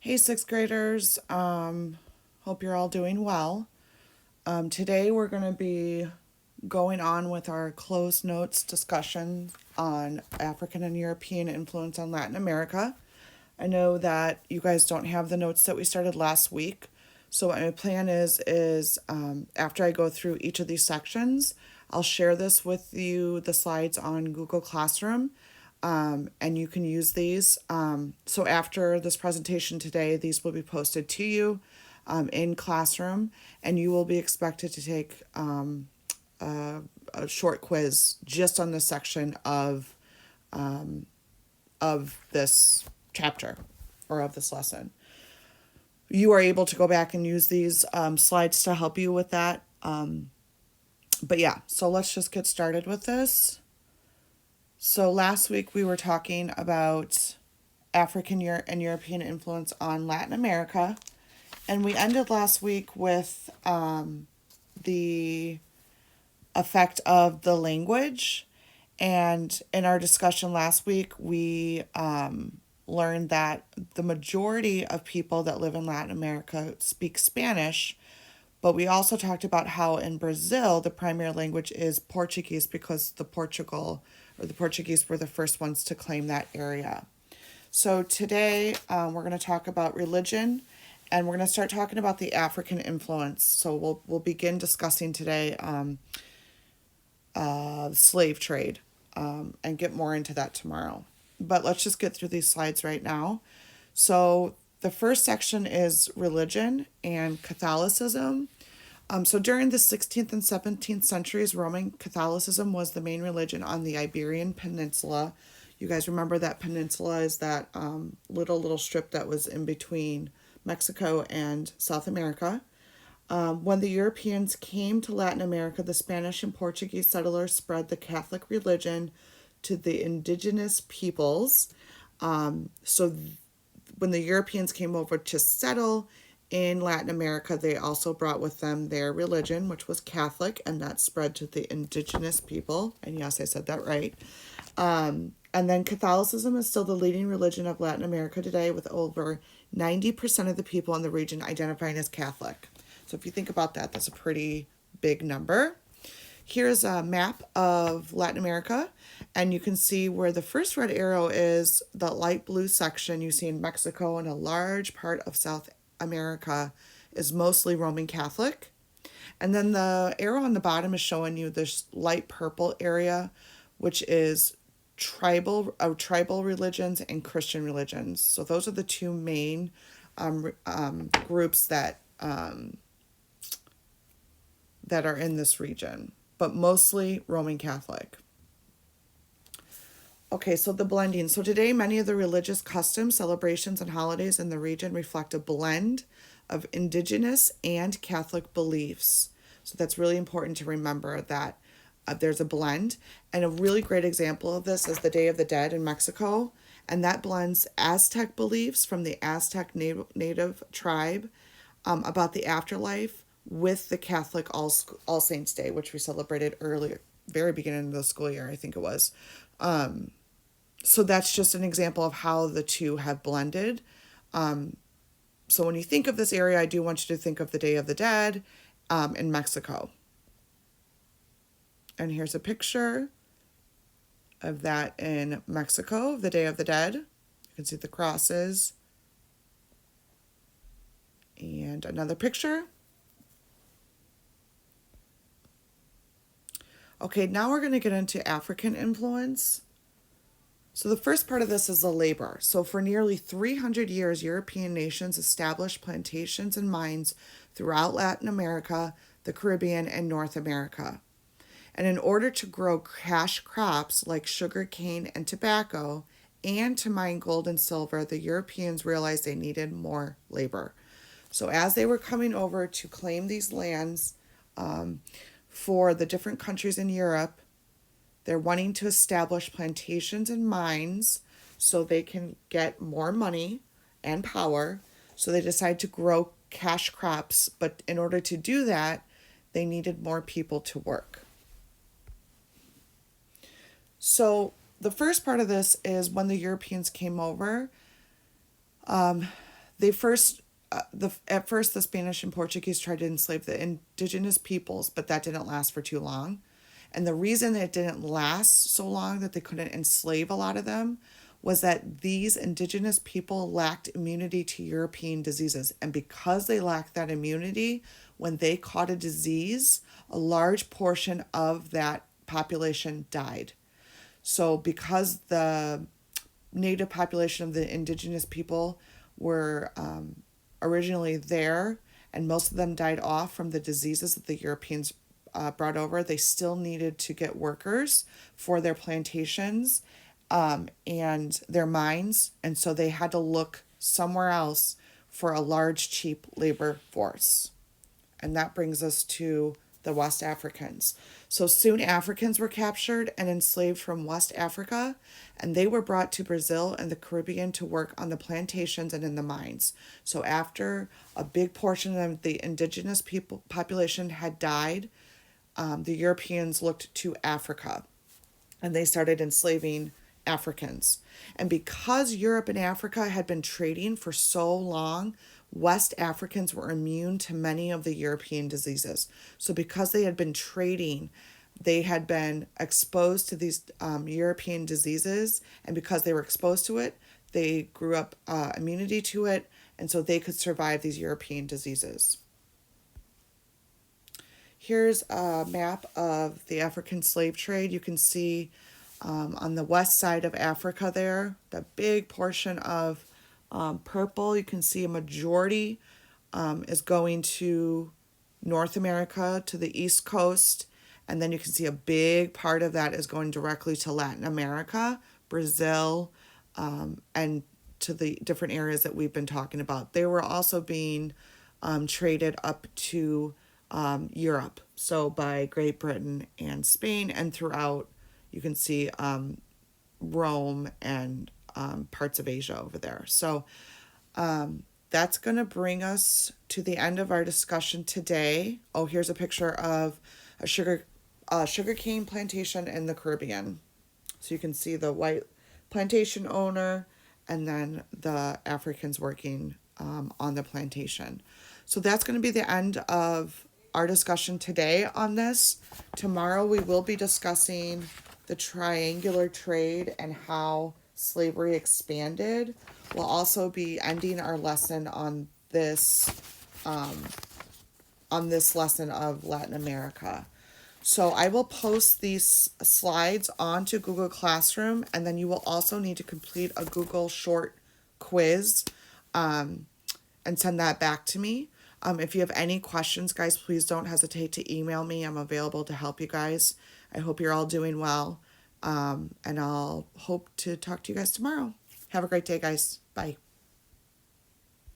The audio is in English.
Hey, sixth graders. Hope you're all doing well. Today we're going to be going on with our closed notes discussion on African and European influence on Latin America. I know that you guys don't have the notes that we started last week. So what my plan is after I go through each of these sections, I'll share this with you, the slides on Google Classroom, and you can use these. So after this presentation today, these will be posted to you in Classroom, and you will be expected to take a short quiz just on this section of this chapter or of this lesson. You are able to go back and use these slides to help you with that. But yeah, so let's just get started with this. So last week we were talking about African and European influence on Latin America, and we ended last week with the effect of the language. And in our discussion last week, we learned that the majority of people that live in Latin America speak Spanish, but we also talked about how in Brazil the primary language is Portuguese because the Portuguese were the first ones to claim that area. So today we're going to talk about religion, and we're going to start talking about the African influence. So we'll begin discussing today slave trade, and get more into that tomorrow. But let's just get through these slides right now. So the first section is religion and Catholicism. So during the 16th and 17th centuries, Roman Catholicism was the main religion on the Iberian Peninsula. You guys remember that peninsula is that little strip that was in between Mexico and South America. When the Europeans came to Latin America, the Spanish and Portuguese settlers spread the Catholic religion to the indigenous peoples. When the Europeans came over to settle in Latin America, they also brought with them their religion, which was Catholic, and that spread to the indigenous people. And yes, I said that right. And then Catholicism is still the leading religion of Latin America today, with over 90% of the people in the region identifying as Catholic. So if you think about that, that's a pretty big number. Here's a map of Latin America, and you can see where the first red arrow is the light blue section you see in Mexico, and a large part of South America is mostly Roman Catholic. And then the arrow on the bottom is showing you this light purple area, which is tribal religions and Christian religions. So those are the two main groups that are in this region, but mostly Roman Catholic. Okay, so the blending. So today, many of the religious customs, celebrations, and holidays in the region reflect a blend of indigenous and Catholic beliefs. So that's really important to remember that there's a blend. And a really great example of this is the Day of the Dead in Mexico. And that blends Aztec beliefs from the Aztec native tribe about the afterlife with the Catholic All Saints Day, which we celebrated earlier, very beginning of the school year, I think it was. So that's just an example of how the two have blended. So when you think of this area, I do want you to think of the Day of the Dead in Mexico. And here's a picture of that in Mexico, the Day of the Dead. You can see the crosses. And another picture. Okay, now we're going to get into African influence. So the first part of this is the labor. So for nearly 300 years, European nations established plantations and mines throughout Latin America, the Caribbean, and North America. And in order to grow cash crops like sugar cane and tobacco, and to mine gold and silver, the Europeans realized they needed more labor. So as they were coming over to claim these lands, for the different countries in Europe, they're wanting to establish plantations and mines so they can get more money and power. So they decide to grow cash crops, but in order to do that, they needed more people to work. So the first part of this is when the Europeans came over, They first, at first, the Spanish and Portuguese tried to enslave the indigenous peoples, but that didn't last for too long. And the reason it didn't last so long that they couldn't enslave a lot of them was that these indigenous people lacked immunity to European diseases. And because they lacked that immunity, when they caught a disease, a large portion of that population died. So, because the native population of the indigenous people were originally there, and most of them died off from the diseases that the Europeans brought over, they still needed to get workers for their plantations and their mines. And so they had to look somewhere else for a large, cheap labor force. And that brings us to the West Africans. So soon Africans were captured and enslaved from West Africa, and they were brought to Brazil and the Caribbean to work on the plantations and in the mines. So after a big portion of the indigenous people population had died, the Europeans looked to Africa and they started enslaving Africans. And because Europe and Africa had been trading for so long, West Africans were immune to many of the European diseases. So, because they had been trading, they had been exposed to these European diseases, and because they were exposed to it, they grew up immunity to it, and so they could survive these European diseases. Here's a map of the African slave trade. You can see on the west side of Africa there, the big portion of purple, you can see a majority is going to North America, to the East Coast. And then you can see a big part of that is going directly to Latin America, Brazil, and to the different areas that we've been talking about. They were also being traded up to Europe, so by Great Britain and Spain, and throughout, you can see Rome and parts of Asia over there. So that's going to bring us to the end of our discussion today. Oh, here's a picture of a sugarcane plantation in the Caribbean. So you can see the white plantation owner and then the Africans working on the plantation. So that's going to be the end of our discussion today on this. Tomorrow we will be discussing the triangular trade and how slavery expanded. We'll also be ending our lesson on this lesson of Latin America. So I will post these slides onto Google Classroom, and then you will also need to complete a Google short quiz and send that back to me. If you have any questions, guys, please don't hesitate to email me. I'm available to help you guys. I hope you're all doing well, and I'll hope to talk to you guys tomorrow. Have a great day, guys. Bye.